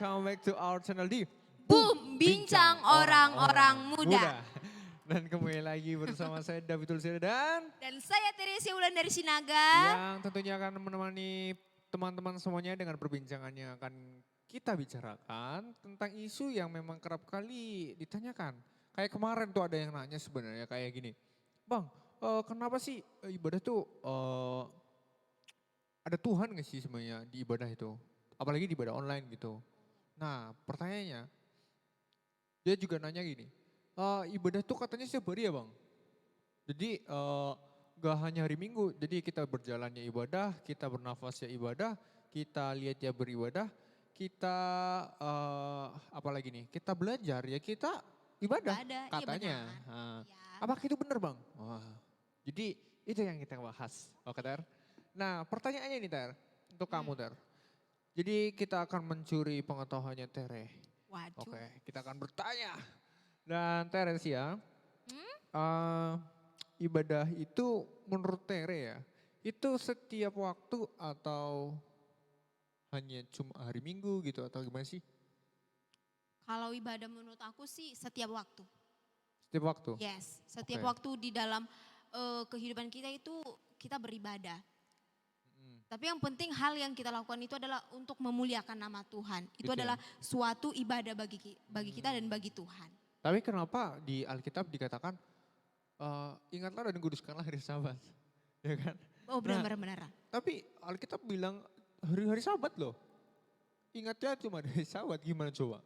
welcome back to our channel di Boom, bincang orang-orang muda. Dan kembali lagi bersama saya David Tulsira Dan saya Teresia Wulan dari Sinaga. yang tentunya akan menemani teman-teman semuanya dengan perbincangan yang akan kita bicarakan tentang isu yang memang kerap kali ditanyakan. Kayak kemarin tuh ada yang nanya sebenarnya kayak gini, Bang, kenapa sih ibadah tuh ada Tuhan gak sih sebenarnya di ibadah itu? Apalagi di ibadah online gitu. Nah pertanyaannya, dia juga nanya gini, ibadah tuh katanya setiap hari ya Bang? Jadi gak hanya hari Minggu, jadi kita berjalannya ibadah, kita bernafas ya ibadah, kita lihat ya beribadah, kita apalagi nih, kita belajar ya kita ibadah katanya. Iya Nah, ya. apakah itu benar Bang? Wah, jadi itu yang kita bahas, oke Ter? Nah pertanyaannya nih Ter, untuk kamu Ter. Jadi kita akan mencuri pengetahuannya Tere. Waduh. Oke, kita akan bertanya. Dan Teresia, ibadah itu menurut Tere ya, itu setiap waktu atau hanya cuma hari Minggu gitu atau gimana sih? Kalau ibadah menurut aku sih setiap waktu. Setiap waktu? Yes, setiap Oke. waktu di dalam kehidupan kita itu kita beribadah. Tapi yang penting hal yang kita lakukan itu adalah untuk memuliakan nama Tuhan. Itu Gitu ya. adalah suatu ibadah bagi kita dan bagi Tuhan. Tapi kenapa di Alkitab dikatakan, ingatlah dan kuduskanlah hari Sabat, ya kan? Oh Nah, benar-benar. tapi Alkitab bilang hari-hari Sabat loh. Ingatnya cuma hari Sabat, gimana coba?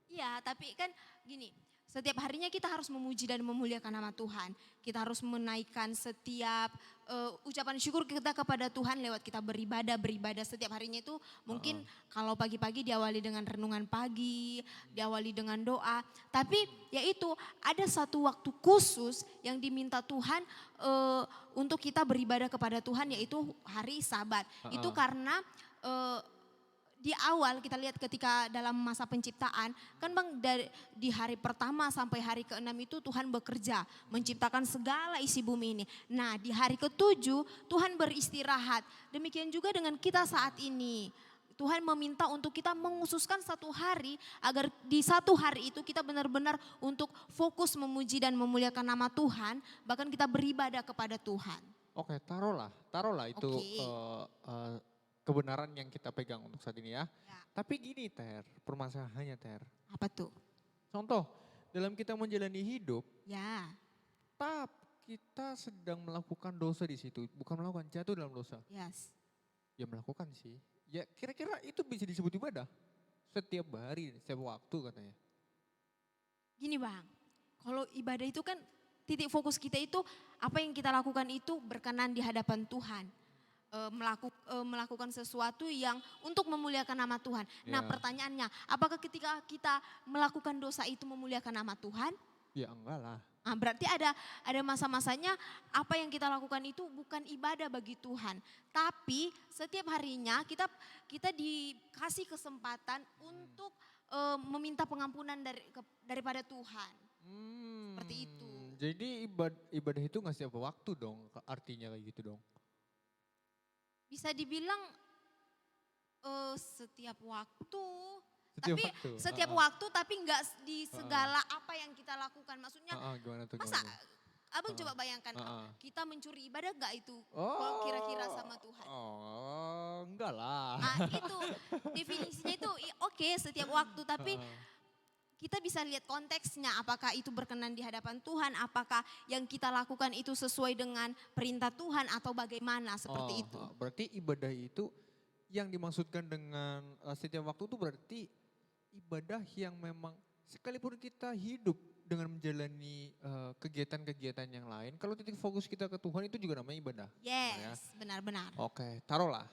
Iya, tapi kan gini, setiap harinya kita harus memuji dan memuliakan nama Tuhan. Kita harus menaikkan setiap ucapan syukur kita kepada Tuhan lewat kita beribadah setiap harinya itu mungkin kalau pagi-pagi diawali dengan renungan pagi, diawali dengan doa. Tapi yaitu ada satu waktu khusus yang diminta Tuhan untuk kita beribadah kepada Tuhan yaitu hari Sabat. Itu karena di awal kita lihat ketika dalam masa penciptaan, kan Bang di hari pertama sampai hari ke-6 itu Tuhan bekerja, menciptakan segala isi bumi ini. Nah di hari ke-7 Tuhan beristirahat, demikian juga dengan kita saat ini. Tuhan meminta untuk kita mengususkan satu hari agar di satu hari itu kita benar-benar untuk fokus memuji dan memuliakan nama Tuhan, bahkan kita beribadah kepada Tuhan. Oke, taruhlah itu Oke. kebenaran yang kita pegang untuk saat ini ya. Ya. Tapi gini Ter, permasalahannya Ter. Apa tuh? Contoh, dalam kita menjalani hidup, Ya. kita sedang melakukan dosa di situ, bukan melakukan, jatuh dalam dosa. Yes. Ya melakukan sih. Ya kira-kira itu bisa disebut ibadah. Setiap hari, setiap waktu katanya. Gini Bang, kalau ibadah itu kan titik fokus kita itu apa yang kita lakukan itu berkenan di hadapan Tuhan. Melakukan sesuatu yang untuk memuliakan nama Tuhan. Nah Ya. pertanyaannya, apakah ketika kita melakukan dosa itu memuliakan nama Tuhan? Ya enggak lah. Nah, berarti ada masa-masanya apa yang kita lakukan itu bukan ibadah bagi Tuhan. Tapi setiap harinya kita dikasih kesempatan untuk meminta pengampunan daripada Tuhan. Seperti itu. Jadi ibadah itu nggak setiap waktu dong, artinya kayak gitu dong. Bisa dibilang setiap waktu. Setiap Tapi waktu, setiap waktu tapi enggak di segala apa yang kita lakukan. Maksudnya Gimana tuh? masa Gimana? abang coba bayangkan kita mencuri ibadah enggak itu Oh. kira-kira sama Tuhan. Oh, enggak lah. Nah itu definisinya itu oke setiap waktu tapi kita bisa lihat konteksnya apakah itu berkenan di hadapan Tuhan, apakah yang kita lakukan itu sesuai dengan perintah Tuhan atau bagaimana seperti itu. Berarti ibadah itu yang dimaksudkan dengan setiap waktu itu berarti ibadah yang memang sekalipun kita hidup dengan menjalani kegiatan-kegiatan yang lain, kalau titik fokus kita ke Tuhan itu juga namanya ibadah. Yes, benar-benar. Oke, taruhlah.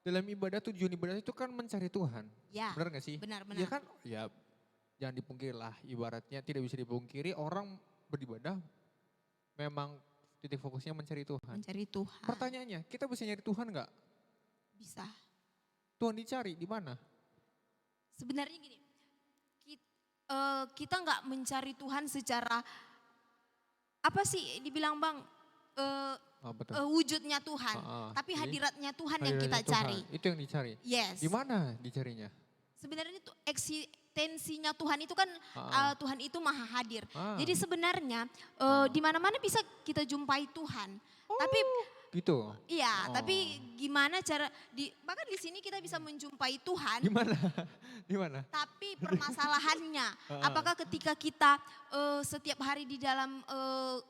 Dalam ibadah tujuan ibadah itu kan mencari Tuhan. Ya, Benar gak sih? benar-benar. Ya kan, ya jangan dipungkiri lah, ibaratnya tidak bisa dipungkiri orang beribadah memang titik fokusnya mencari Tuhan. Mencari Tuhan. Pertanyaannya, kita bisa nyari Tuhan nggak? Bisa. Tuhan dicari di mana? Sebenarnya gini, kita nggak mencari Tuhan secara apa sih dibilang Bang wujudnya Tuhan, tapi Jadi, hadiratnya Tuhan yang hadiratnya kita Tuhan, cari. itu yang dicari. Yes. Di mana dicarinya? sebenarnya itu eksistensinya Tuhan itu kan Ah, Tuhan itu maha hadir. ah, Jadi sebenarnya di mana-mana bisa kita jumpai Tuhan. Tapi gitu. iya, Oh, tapi gimana cara bahkan di sini kita bisa menjumpai Tuhan, gimana? Gimana? tapi permasalahannya Heeh, apakah ketika kita setiap hari di dalam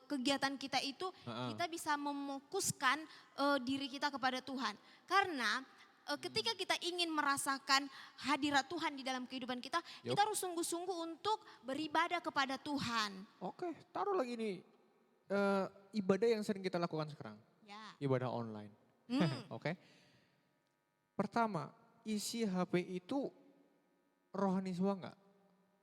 kegiatan kita itu heeh. kita bisa memokuskan diri kita kepada Tuhan. Karena ketika kita ingin merasakan hadirat Tuhan di dalam kehidupan kita, Yup. kita harus sungguh-sungguh untuk beribadah kepada Tuhan. Oke, taruh lagi nih ibadah yang sering kita lakukan sekarang, Ya. ibadah online. Hmm, Oke. Pertama, isi HP itu rohani semua nggak?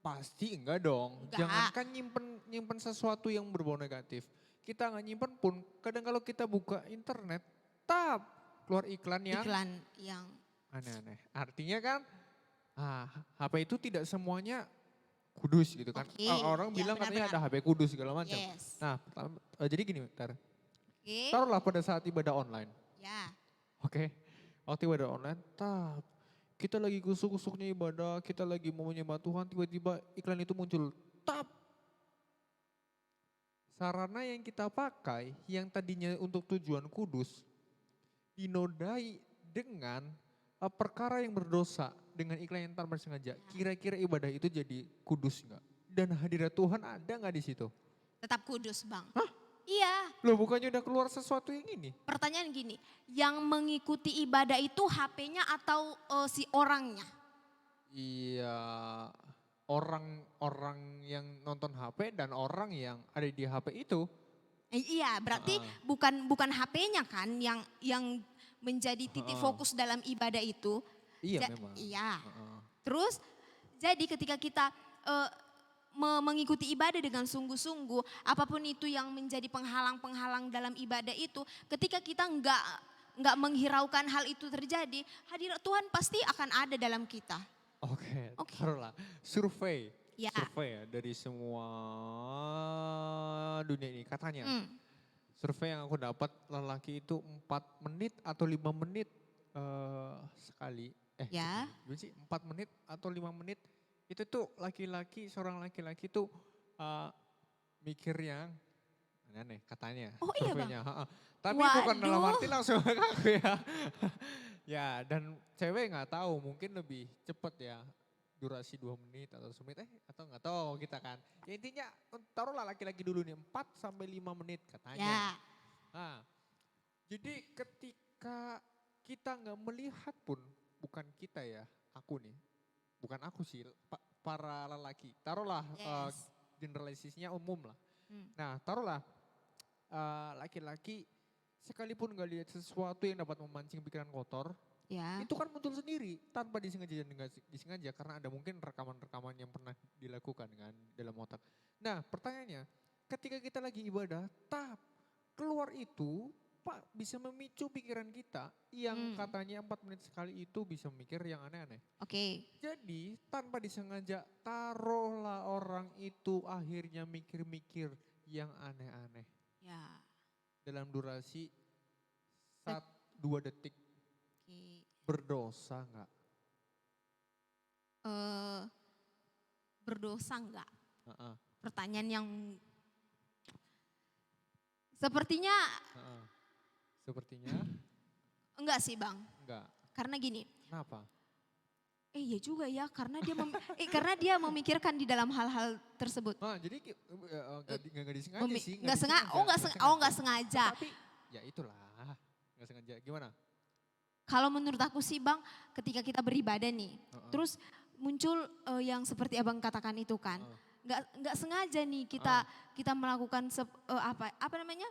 Pasti enggak dong. enggak. Jangankan nyimpen nyimpen sesuatu yang berbau negatif. Kita nggak nyimpen pun, kadang kalau kita buka internet, tap keluar iklan yang Iklan yang aneh-aneh. Artinya kan, HP itu tidak semuanya kudus gitu kan. oke, Orang ya bilang katanya benar-benar. ada HP kudus segala macam. Yes. Nah, jadi gini, Oke. taruhlah pada saat ibadah online, Ya. oke? Waktu ibadah online, kita lagi kusuk-kusuknya ibadah, kita lagi mau menyembah Tuhan, tiba-tiba iklan itu muncul, tap. Sarana yang kita pakai, yang tadinya untuk tujuan kudus, dinodai dengan perkara yang berdosa, dengan iklan yang tanpa sengaja. Kira-kira ibadah itu jadi kudus nggak? Dan hadirat Tuhan ada nggak di situ? Tetap kudus, Bang. Iya, Loh bukannya udah keluar sesuatu yang ini? pertanyaan gini, yang mengikuti ibadah itu HP-nya atau si orangnya? Iya, orang-orang yang nonton HP dan orang yang ada di HP itu. Iya, berarti Heeh, bukan bukan HP-nya kan yang menjadi titik heeh. fokus dalam ibadah itu. Iya memang. Iya. Heeh. Terus jadi ketika kita eh, mengikuti ibadah dengan sungguh-sungguh, apapun itu yang menjadi penghalang-penghalang dalam ibadah itu, ketika kita nggak menghiraukan hal itu terjadi, hadirat Tuhan pasti akan ada dalam kita. Oke, Oke. taruhlah survei, Ya. survei ya dari semua dunia ini katanya. Hmm. Survei yang aku dapat lelaki itu 4 menit atau 5 menit sekali. Ya. Gimana sih 4 menit atau 5 menit itu tuh laki-laki, seorang laki-laki tuh eh, mikir yang aneh-aneh katanya Oh iya Bang. surveinya. Ha-ha. Tapi bukan dalam Waduh. arti langsung ke aku ya. Ya dan cewek nggak tahu mungkin lebih cepet ya durasi 2 menit atau semenit atau nggak tahu kita kan. Ya intinya taruhlah laki-laki dulu nih 4 sampai 5 menit katanya. Ya. Nah, jadi ketika kita nggak melihat pun bukan kita ya, aku nih. Bukan aku sih, para lelaki. Taruhlah Yes. generalisasinya umum lah. Hmm. Nah, taruhlah laki-laki sekalipun nggak lihat sesuatu yang dapat memancing pikiran kotor, Ya. itu kan muncul sendiri tanpa disengaja dan nggak disengaja karena ada mungkin rekaman-rekaman yang pernah dilakukan kan dalam otak. Nah, pertanyaannya, ketika kita lagi ibadah, keluar itu Pak bisa memicu pikiran kita yang Hmm. katanya 4 menit sekali itu bisa mikir yang aneh-aneh. Oke. Jadi tanpa disengaja taruhlah orang itu akhirnya mikir-mikir yang aneh-aneh Ya. dalam durasi Tet- 1-2 detik. Oke. Berdosa nggak? Eh, berdosa enggak? Heeh, Pertanyaan yang sepertinya heeh. Sepertinya enggak sih Bang. enggak. Karena gini, Kenapa? iya juga ya karena dia karena dia memikirkan di dalam hal-hal tersebut. Jadi nggak disengaja sih. Enggak sengaja, enggak sengaja. Tapi ya itulah, nggak sengaja. Gimana? Kalau menurut aku sih Bang, ketika kita beribadah nih, Heeh, terus muncul yang seperti Abang katakan itu kan. heeh. Enggak sengaja nih kita melakukan apa namanya?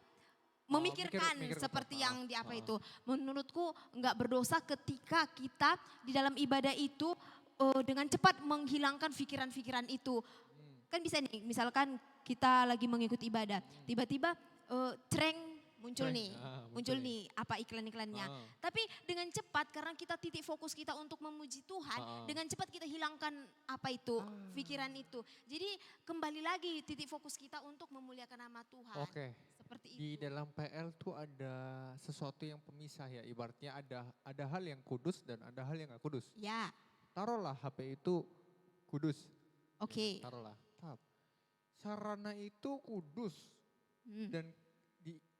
Memikirkan Mikir seperti kotor. yang di apa itu. Menurutku enggak berdosa ketika kita di dalam ibadah itu dengan cepat menghilangkan pikiran-pikiran itu. Hmm, Kan bisa nih, misalkan kita lagi mengikuti ibadah, tiba-tiba cereng muncul Cereng, nih, muncul muncul nih. nih apa iklan-iklannya. Heeh, Tapi dengan cepat karena kita titik fokus kita untuk memuji Tuhan, heeh. dengan cepat kita hilangkan apa itu, Ah, pikiran itu. Jadi kembali lagi titik fokus kita untuk memuliakan nama Tuhan. Oke, Seperti di itu. dalam PL tuh ada sesuatu yang pemisah ya. Ibaratnya ada hal yang kudus dan ada hal yang nggak kudus. Ya, taruhlah HP itu kudus. Oke. Taruhlah. Sarana itu kudus Hmm. dan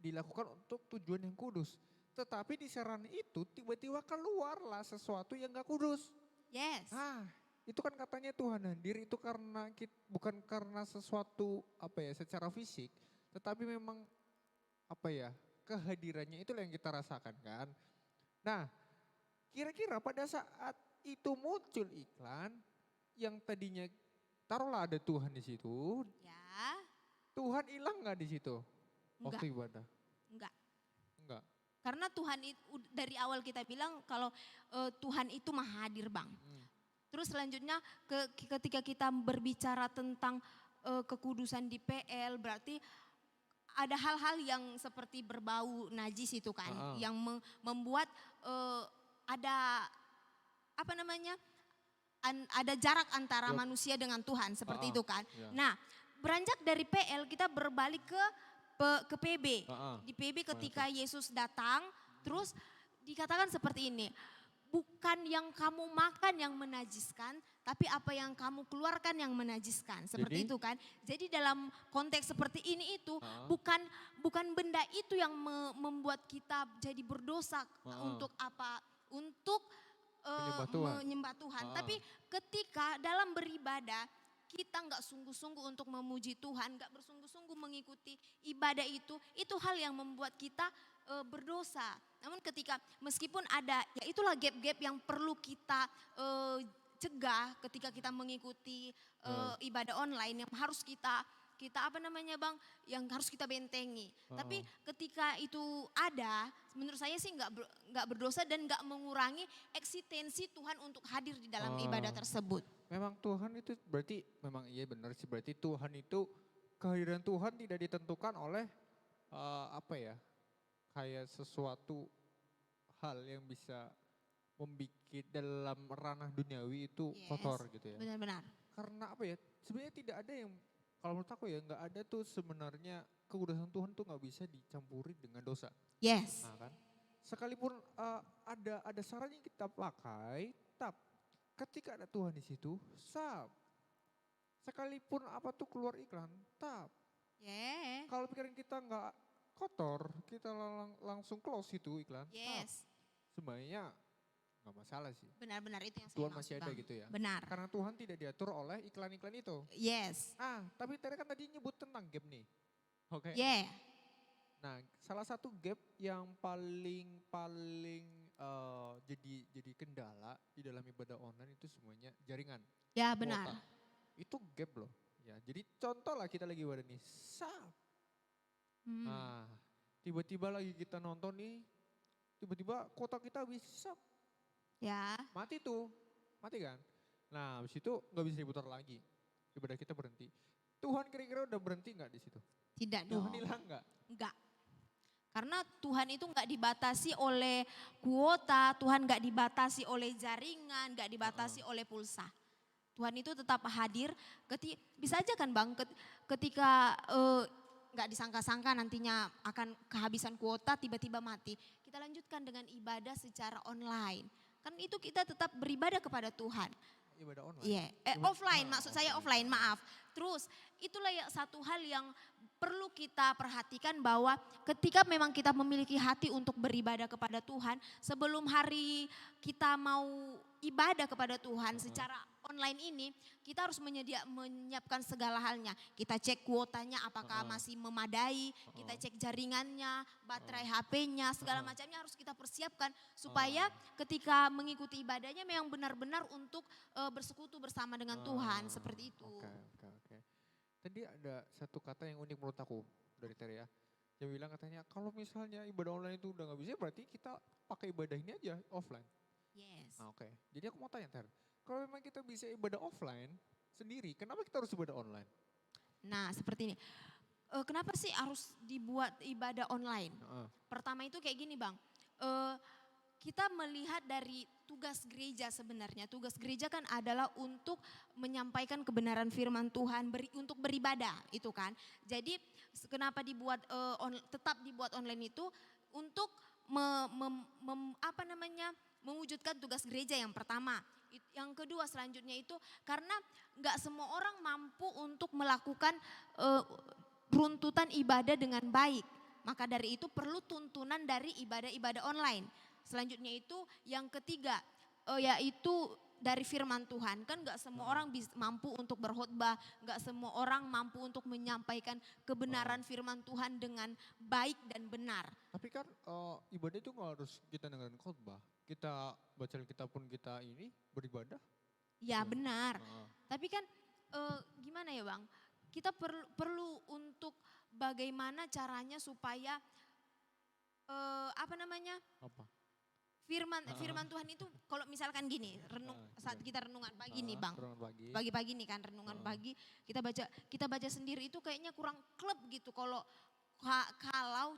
dilakukan untuk tujuan yang kudus. Tetapi di sarana itu tiba-tiba keluarlah sesuatu yang gak kudus. Yes. Itu kan katanya Tuhan hadir itu karena bukan karena sesuatu secara fisik, tetapi memang kehadirannya itu yang kita rasakan kan. Nah, kira-kira pada saat itu muncul iklan yang tadinya taruhlah ada Tuhan di situ, Ya. Tuhan hilang nggak di situ Enggak. waktu ibadah? Enggak. Enggak. Karena Tuhan itu dari awal kita bilang kalau Tuhan itu maha hadir Bang. Terus selanjutnya ketika kita berbicara tentang kekudusan di PL berarti ada hal-hal yang seperti berbau najis itu kan. Yang membuat ada ada jarak antara manusia dengan Tuhan seperti itu kan. Ya. Nah beranjak dari PL kita berbalik ke PB. Di PB ketika Yesus datang terus dikatakan seperti ini. Bukan yang kamu makan yang menajiskan, tapi apa yang kamu keluarkan yang menajiskan. Seperti itu kan. Jadi dalam konteks seperti ini itu bukan benda itu yang membuat kita jadi berdosa untuk apa? Untuk menyembah Tuhan. Tapi ketika dalam beribadah kita nggak sungguh-sungguh untuk memuji Tuhan, nggak bersungguh-sungguh mengikuti ibadah itu hal yang membuat kita berdosa. Namun ketika meskipun ada, ya itulah gap-gap yang perlu kita cegah ketika kita mengikuti ibadah online yang harus kita Bang, yang harus kita bentengi. Tapi ketika itu ada, menurut saya sih nggak berdosa dan nggak mengurangi eksistensi Tuhan untuk hadir di dalam ibadah tersebut. Memang Tuhan itu berarti memang iya benar sih, berarti Tuhan itu kehadiran Tuhan tidak ditentukan oleh kayak sesuatu hal yang bisa membuat dalam ranah duniawi itu kotor gitu ya. Benar-benar. Karena sebenarnya tidak ada yang, kalau menurut aku ya nggak ada tuh sebenarnya kekudusan Tuhan tuh nggak bisa dicampuri dengan dosa. Yes. Nah kan, sekalipun ada saran yang kita pakai, ketika ada Tuhan di situ, sekalipun keluar iklan, kalau pikiran kita nggak kotor, kita langsung close itu iklan. Yes. Sebenarnya nggak masalah sih. Benar-benar itu yang saya Tuhan maksud, masih ada Bang. gitu ya. Benar. Karena Tuhan tidak diatur oleh iklan-iklan itu. Yes. Tapi tadi nyebut tentang gap nih. Oke. Yeah. Nah, salah satu gap yang paling jadi kendala di dalam ibadah online itu semuanya jaringan. Ya benar. Kuota. Itu gap loh. Ya, jadi contoh lah kita lagi ibadah nih. Nah, tiba-tiba lagi kita nonton nih, tiba-tiba kuota kita bisa Ya. mati kan. Nah, habis itu nggak bisa diputar lagi. Ibadah kita berhenti. Tuhan kira-kira udah berhenti nggak di situ? Tidak dong. Tuhan hilang nggak? Enggak. Karena Tuhan itu nggak dibatasi oleh kuota, Tuhan nggak dibatasi oleh jaringan, nggak dibatasi oleh pulsa. Tuhan itu tetap hadir. Bisa aja kan Bang, ketika nggak disangka-sangka nantinya akan kehabisan kuota, tiba-tiba mati. Kita lanjutkan dengan ibadah secara online. Kan itu kita tetap beribadah kepada Tuhan. Ibadah online? Iya, offline maksud saya offline, maaf. Terus itulah satu hal yang perlu kita perhatikan bahwa ketika memang kita memiliki hati untuk beribadah kepada Tuhan, sebelum hari kita mau ibadah kepada Tuhan secara online ini, kita harus menyiapkan segala halnya. Kita cek kuotanya apakah masih memadai, kita cek jaringannya, baterai HP-nya, segala macamnya harus kita persiapkan supaya ketika mengikuti ibadahnya memang benar-benar untuk bersekutu bersama dengan Tuhan, seperti itu. Oke. Tadi ada satu kata yang unik menurut aku dari Tere ya. Dia bilang katanya kalau misalnya ibadah online itu udah gak bisa berarti kita pakai ibadah ini aja offline. Yes. Nah, oke. Jadi aku mau tanya Ter, kalau memang kita bisa ibadah offline sendiri, kenapa kita harus ibadah online? Nah seperti ini, kenapa sih harus dibuat ibadah online? Pertama itu kayak gini Bang, kita melihat dari tugas gereja sebenarnya. Tugas gereja kan adalah untuk menyampaikan kebenaran firman Tuhan, untuk beribadah itu kan. Jadi kenapa tetap dibuat online itu untuk mewujudkan tugas gereja yang pertama. yang kedua selanjutnya itu karena nggak semua orang mampu untuk melakukan runtutan ibadah dengan baik. Maka dari itu perlu tuntunan dari ibadah-ibadah online. Selanjutnya itu yang ketiga yaitu dari firman Tuhan. Kan gak semua orang mampu untuk berkhotbah, gak semua orang mampu untuk menyampaikan kebenaran firman Tuhan dengan baik dan benar. Tapi kan ibadah itu nggak harus kita dengerin khotbah. Kita baca Alkitab pun kita ini beribadah. Ya benar. Heeh. Tapi kan gimana ya Bang? Kita perlu untuk bagaimana caranya supaya apa namanya? Apa? Firman Tuhan itu kalau misalkan gini, saat kita renungan pagi nih Bang. Renungan pagi. Pagi-pagi nih kan renungan pagi, kita baca sendiri itu kayaknya kurang kleb gitu kalau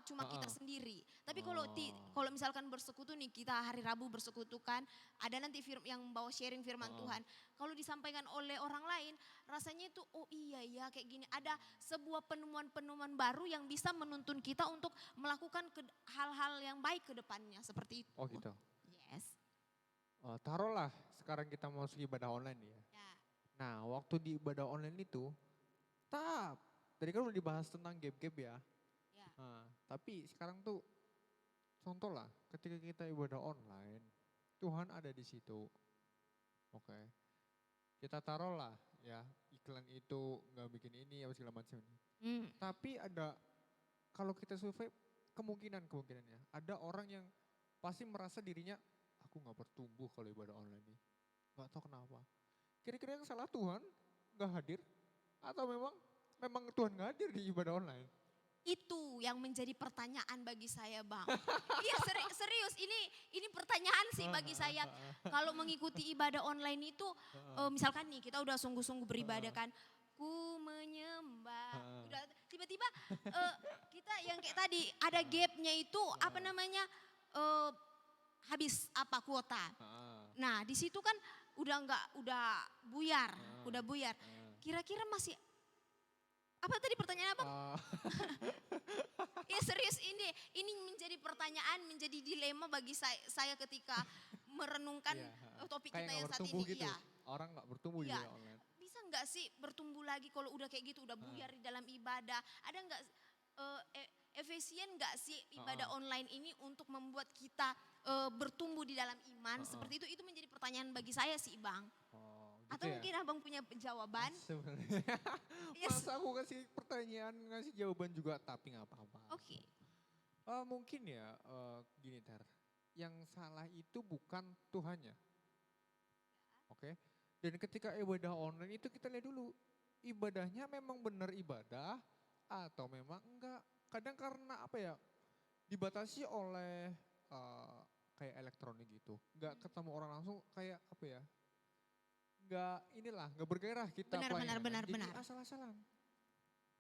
cuma kita sendiri. Tapi kalau misalkan bersekutu nih, kita hari Rabu bersekutu kan, ada nanti yang bawa sharing firman Tuhan. Kalau disampaikan oleh orang lain, rasanya itu oh iya ya kayak gini. Ada sebuah penemuan-penemuan baru yang bisa menuntun kita untuk melakukan hal-hal yang baik ke depannya seperti itu. Oh gitu. Yes. Taruhlah sekarang kita mau masuk ibadah online ya. Ya. Nah waktu di ibadah online itu, tadi kan udah dibahas tentang gap-gap ya. Ya. Nah, tapi sekarang tuh contoh lah ketika kita ibadah online, Tuhan ada di situ. Oke. Kita taruh lah ya iklan itu nggak bikin ini apa segala macam ini. Tapi ada kalau kita survei kemungkinannya ada orang yang pasti merasa dirinya aku nggak bertumbuh kalau ibadah online ini. Nggak tahu kenapa. Kira-kira yang salah Tuhan nggak hadir atau memang Tuhan nggak hadir di ibadah online? Itu yang menjadi pertanyaan bagi saya Bang. Iya serius ini pertanyaan sih bagi saya. Kalau mengikuti ibadah online itu misalkan nih kita udah sungguh-sungguh beribadah kan. Ku menyembah. Udah tiba-tiba kita yang kayak tadi ada gapnya itu apa namanya habis apa kuota. Nah di situ kan udah buyar. Kira-kira masih apa tadi pertanyaan apa? Ya serius ini menjadi pertanyaan, menjadi dilema bagi saya ketika merenungkan topik kita yang saat ini. Gitu. Iya. Orang nggak bertumbuh di online. Bisa nggak sih bertumbuh lagi kalau udah kayak gitu, udah buyar di dalam ibadah? Ada nggak efisien nggak sih ibadah online ini untuk membuat kita bertumbuh di dalam iman? Seperti itu menjadi pertanyaan bagi saya sih Bang. Gitu atau ya? mungkin abang punya jawaban? Sebenarnya Yes. masa aku kasih pertanyaan ngasih jawaban juga tapi nggak apa-apa. Oke. Mungkin ya gini Ter, yang salah itu bukan Tuhannya. Oke. Dan ketika ibadah online itu kita lihat dulu ibadahnya memang benar ibadah atau memang enggak. Kadang karena apa ya dibatasi oleh kayak elektronik gitu. Nggak ketemu orang langsung kayak apa ya. Nggak bergairah kita Benar. Jadi asal-asalan.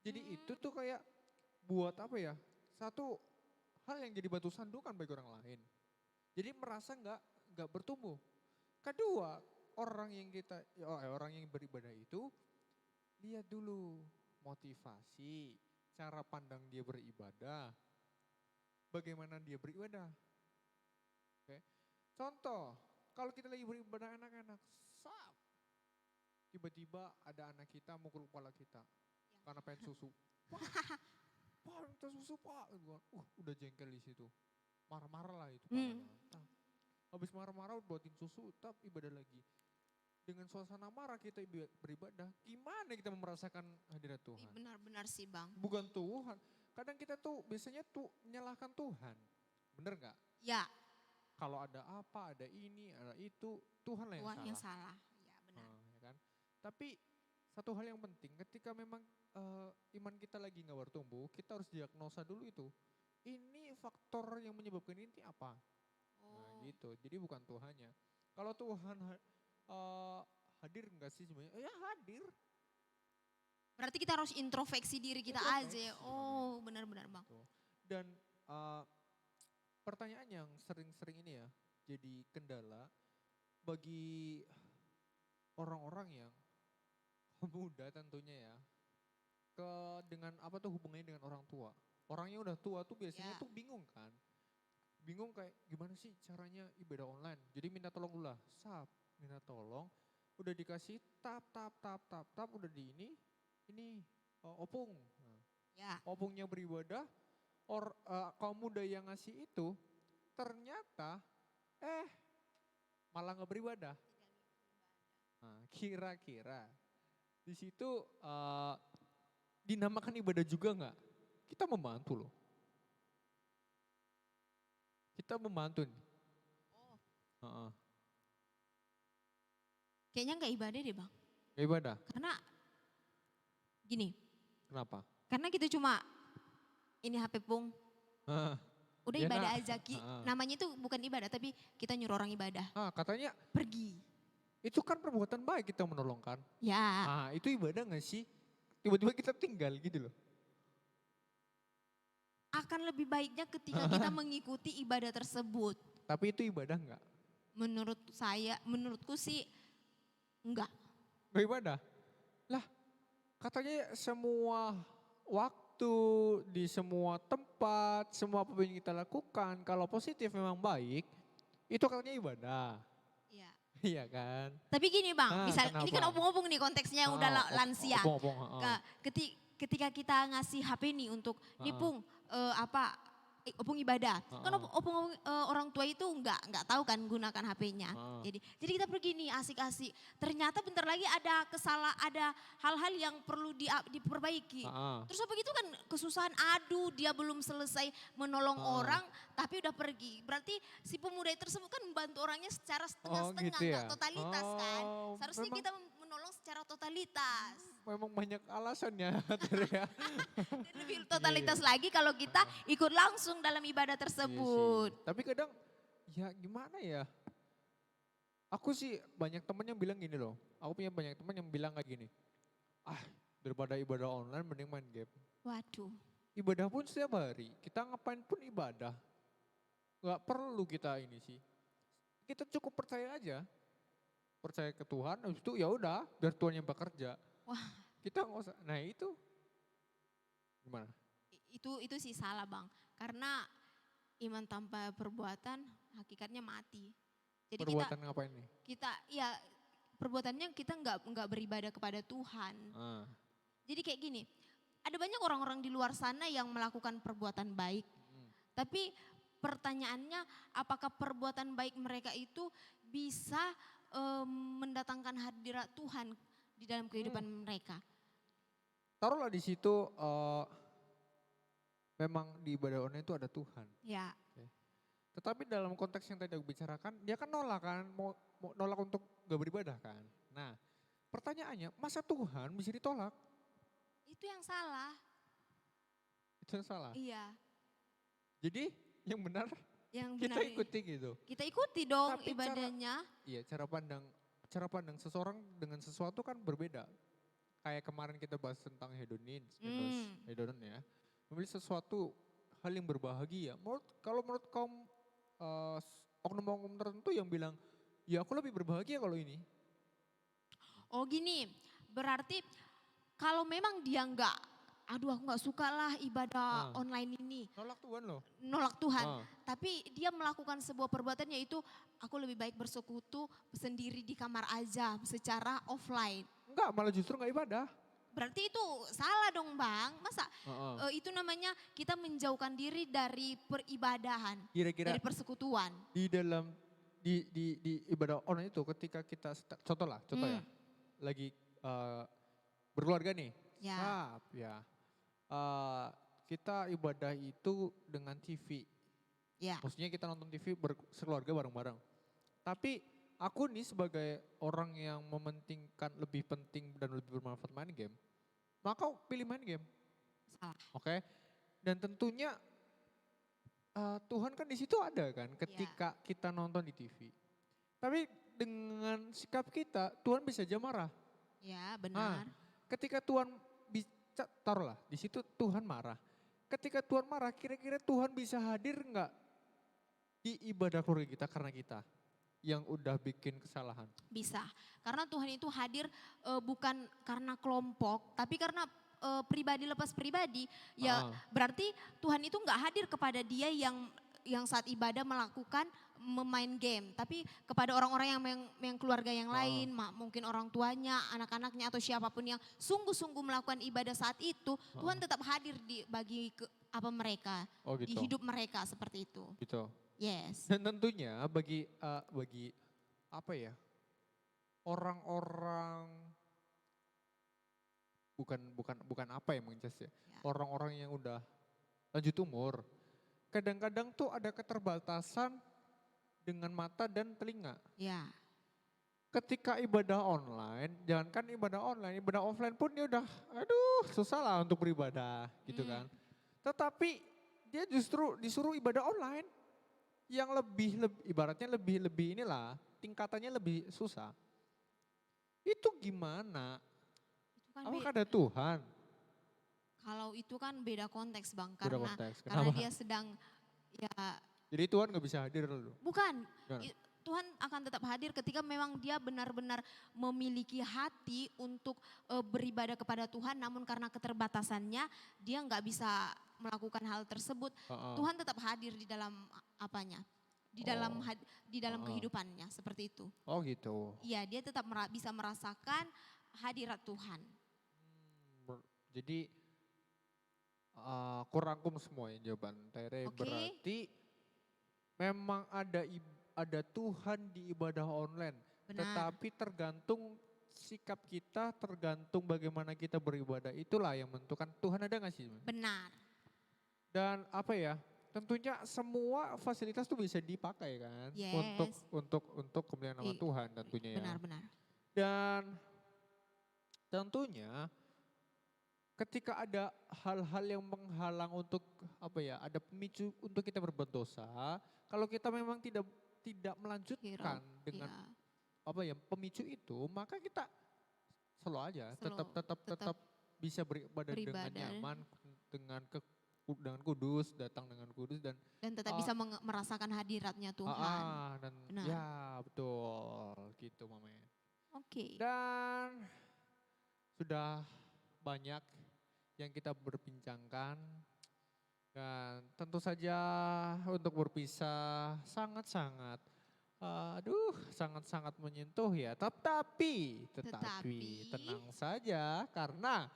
Jadi itu tuh kayak buat apa ya? Satu hal yang jadi batu sandukan bagi orang lain. Jadi merasa nggak bertumbuh. Kedua, orang yang beribadah itu lihat dulu motivasi, cara pandang dia beribadah, bagaimana dia beribadah. Oke. Contoh, kalau kita lagi beribadah anak-anak, tiba-tiba ada anak kita mukul kepala kita karena pengen susu. Pak, minta susu pak. Udah jengkel di situ. Marah-marah lah itu. Habis marah-marah buatin susu, tapi ibadah lagi. Dengan suasana marah kita beribadah, gimana kita merasakan hadirat Tuhan? Benar-benar sih Bang. Bukan Tuhan. Kadang kita tuh biasanya menyalahkan Tuhan. Bener gak? Ya. Kalau ada apa, ada ini, ada itu, Tuhan lah yang Tuhan salah. yang salah. Ya benar. Ya kan? Tapi satu hal yang penting ketika memang iman kita lagi gak bertumbuh, kita harus diagnosa dulu itu. Ini faktor yang menyebabkan ini apa? Nah gitu, jadi bukan Tuhannya. Kalau Tuhan hadir enggak sih sebenarnya? Ya hadir. Berarti kita harus introspeksi diri kita aja ya. Oh benar-benar Bang. Dan pertanyaan yang sering-sering ini ya jadi kendala bagi orang-orang yang muda tentunya ya. Dengan apa tuh hubungannya dengan orang tua. Orangnya udah tua tuh biasanya tuh bingung kan. Bingung kayak gimana sih caranya ibadah online. Jadi minta tolong dulu lah, minta tolong, udah dikasih tap, udah di ini opung. Nah, Ya. opungnya beribadah, kaum muda yang ngasih itu ternyata malah nggak beribadah. Nah, kira-kira di situ dinamakan ibadah juga nggak? Kita membantu loh. Kita membantu nih. Oh. Heeh. Kayaknya nggak ibadah deh Bang. Nggak ibadah. Karena gini, Kenapa? karena kita cuma ini HP Pung, Heeh. udah Ya, ibadah nak. aja. Namanya itu bukan ibadah tapi kita nyuruh orang ibadah. Katanya Pergi. itu kan perbuatan baik kita menolongkan. Ya, Itu ibadah gak sih? Tiba-tiba kita tinggal gitu loh. akan lebih baiknya ketika kita mengikuti ibadah tersebut. Tapi itu ibadah nggak? Menurutku sih enggak. Nggak ibadah? Lah katanya semua waktu, di semua tempat, semua apa yang kita lakukan, kalau positif memang baik, itu katanya ibadah. Iya. Iya kan? Tapi gini Bang, misal ini kan Kenapa? opung-opung nih konteksnya yang udah lansia. Opung. Ketika kita ngasih HP nih untuk nih Pung opung ibadah. Kan opung orang tua itu nggak tahu kan gunakan HP-nya. Jadi kita pergi nih asik-asik. Ternyata bentar lagi ada hal-hal yang perlu diperbaiki. Terus apa gitu kan kesusahan, aduh dia belum selesai menolong orang tapi udah pergi. Berarti si pemuda tersebut kan membantu orangnya secara setengah-setengah, gitu ya? nggak totalitas kan. Seharusnya memang- kita menolong secara totalitas. Memang banyak alasannya. Tere, ya. Dan lebih totalitas lagi kalau kita ikut langsung dalam ibadah Iya tersebut. sih. Tapi kadang ya gimana ya? Aku sih banyak temen yang bilang gini loh. Aku punya banyak temen yang bilang kayak gini. Daripada ibadah online mending main game. Waduh. Ibadah pun setiap hari. Kita ngapain pun ibadah. Gak perlu kita ini sih. Kita cukup percaya aja. Percaya ke Tuhan, habis itu ya udah, biar Tuhan yang bekerja. Wah. Kita nggak usah. Nah itu gimana? Itu sih salah Bang. Karena iman tanpa perbuatan hakikatnya mati. Jadi Perbuatan ngapain nih? perbuatannya kita nggak beribadah kepada Tuhan. Jadi kayak gini, ada banyak orang-orang di luar sana yang melakukan perbuatan baik. Tapi pertanyaannya apakah perbuatan baik mereka itu bisa mendatangkan hadirat Tuhan di dalam kehidupan mereka? Taruhlah di situ memang di ibadah online itu ada Tuhan. Ya. Tetapi dalam konteks yang tadi aku bicarakan, dia kan nolak kan, mau nolak untuk gak beribadah kan. Nah pertanyaannya, masa Tuhan bisa ditolak? Itu yang salah. Itu yang salah. Iya. Jadi yang benar kita ikuti gitu. Kita ikuti dong Tapi ibadahnya. Cara pandang seseorang dengan sesuatu kan berbeda. Kayak kemarin kita bahas tentang hedonin ya. Memilih sesuatu hal yang berbahagia. Kalau menurut kaum oknum-oknum tertentu yang bilang, ya aku lebih berbahagia kalau ini. Oh gini, berarti kalau memang dia aku nggak suka lah ibadah online ini. Nolak Tuhan loh. Nolak Tuhan. Tapi dia melakukan sebuah perbuatan yaitu aku lebih baik bersekutu sendiri di kamar aja secara offline. Enggak, malah justru enggak ibadah. Berarti itu salah dong Bang. Masa itu namanya kita menjauhkan diri dari peribadahan, Kira-kira dari persekutuan. di dalam di ibadah online itu ketika kita contoh ya. Lagi berkeluarga nih. Ya. Kita ibadah itu dengan TV. Ya. Maksudnya kita nonton TV sekeluarga bareng-bareng. Tapi aku nih sebagai orang yang mementingkan lebih penting dan lebih bermanfaat main game, maka pilih main game. Salah. Oke. Dan tentunya Tuhan kan di situ ada kan ketika kita nonton di TV. Tapi dengan sikap kita, Tuhan bisa aja marah. Ya benar. Ketika Tuhan taruhlah di situ Tuhan marah. Ketika Tuhan marah, kira-kira Tuhan bisa hadir nggak di ibadah keluarga kita karena kita yang udah bikin kesalahan? Bisa, karena Tuhan itu hadir bukan karena kelompok, tapi karena pribadi lepas pribadi. Ya berarti Tuhan itu nggak hadir kepada dia yang yang saat ibadah melakukan memain game, tapi kepada orang-orang yang keluarga yang lain, mungkin orang tuanya, anak-anaknya atau siapapun yang sungguh-sungguh melakukan ibadah saat itu, Tuhan tetap hadir bagi mereka, Oh di gitu. hidup mereka seperti itu. Gitu. Yes. Dan tentunya bagi apa ya, orang-orang bukan apa ya Mang Jas ya, Ya. orang-orang yang udah lanjut umur, kadang-kadang tuh ada keterbatasan dengan mata dan telinga. Ya. Ketika ibadah online, jangankan ibadah online, ibadah offline pun dia udah, aduh susah lah untuk beribadah gitu kan. Tetapi dia justru disuruh ibadah online yang ibaratnya lebih inilah, tingkatannya lebih susah. Itu gimana? Itu kan Apakah ada Tuhan? kalau itu kan beda konteks Bang, Beda karena konteks. karena Kenapa? dia sedang ya Jadi Tuhan gak bisa hadir loh. bukan. Gimana? Tuhan akan tetap hadir ketika memang dia benar-benar memiliki hati untuk beribadah kepada Tuhan, namun karena keterbatasannya dia nggak bisa melakukan hal tersebut. Tuhan tetap hadir di dalam apanya, di dalam kehidupannya seperti itu. Oh gitu. Iya, dia tetap bisa merasakan hadirat Tuhan. Jadi kurangkum semua ya jawaban Tere. Oke. Berarti memang ada Tuhan di ibadah online. Benar. Tetapi tergantung sikap kita, tergantung bagaimana kita beribadah. Itulah yang menentukan Tuhan ada gak sih? Benar. Dan apa ya, tentunya semua fasilitas tuh bisa dipakai kan. Yes. Untuk kemuliaan nama Tuhan tentunya ya. Benar-benar. Dan tentunya ketika ada hal-hal yang menghalang untuk ada pemicu untuk kita berbuat dosa, kalau kita memang tidak melanjutkan dengan pemicu itu, maka kita selalu aja tetap bisa beribadah dengan nyaman, dengan kudus, datang dengan kudus dan tetap bisa merasakan hadiratnya Tuhan. Dan Benar. ya betul gitu mamanya. Oke. Dan sudah banyak yang kita berbincangkan dan tentu saja untuk berpisah sangat-sangat sangat-sangat menyentuh ya. Tetapi tenang saja karena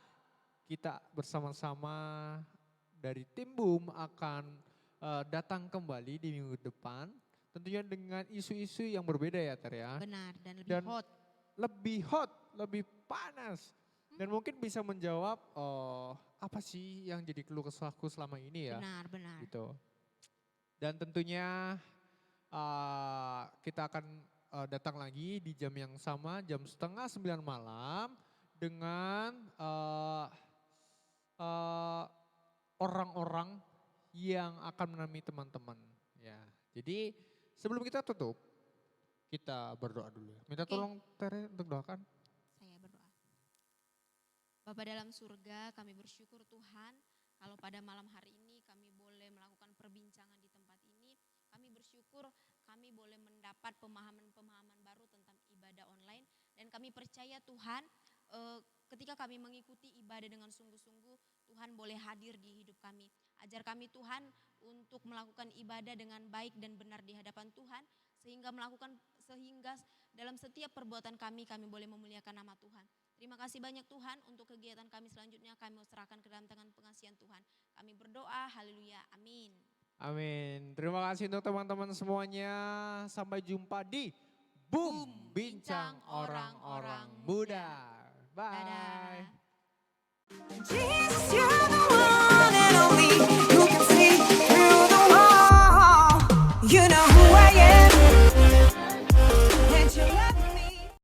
kita bersama-sama dari tim Boom akan datang kembali di minggu depan tentunya dengan isu-isu yang berbeda ya Ter ya. Benar dan lebih hot, lebih panas. Dan mungkin bisa menjawab apa sih yang jadi keluh kesahku selama ini ya. Benar. Gitu. Dan tentunya kita akan datang lagi di jam yang sama, jam 8:30 malam dengan orang-orang yang akan menemani teman-teman. Ya, jadi sebelum kita tutup, kita berdoa dulu ya. Minta tolong Tere untuk doakan. Saya berdoa. Bapa dalam surga, kami bersyukur Tuhan kalau pada malam hari ini kami boleh melakukan perbincangan di tempat ini. Kami bersyukur kami boleh mendapat pemahaman-pemahaman baru tentang ibadah online. Dan kami percaya Tuhan ketika kami mengikuti ibadah dengan sungguh-sungguh, Tuhan boleh hadir di hidup kami. Ajar kami Tuhan untuk melakukan ibadah dengan baik dan benar di hadapan Tuhan. Sehingga dalam setiap perbuatan kami boleh memuliakan nama Tuhan. Terima kasih banyak Tuhan untuk kegiatan kami selanjutnya. Kami serahkan ke dalam tangan pengasihan Tuhan. Kami berdoa, haleluya, amin. Amin. Terima kasih untuk teman-teman semuanya. Sampai jumpa di Boom Bincang Orang-Orang Muda. Bye. Dadah. Jesus, you're the one and only who can see through the wall. You know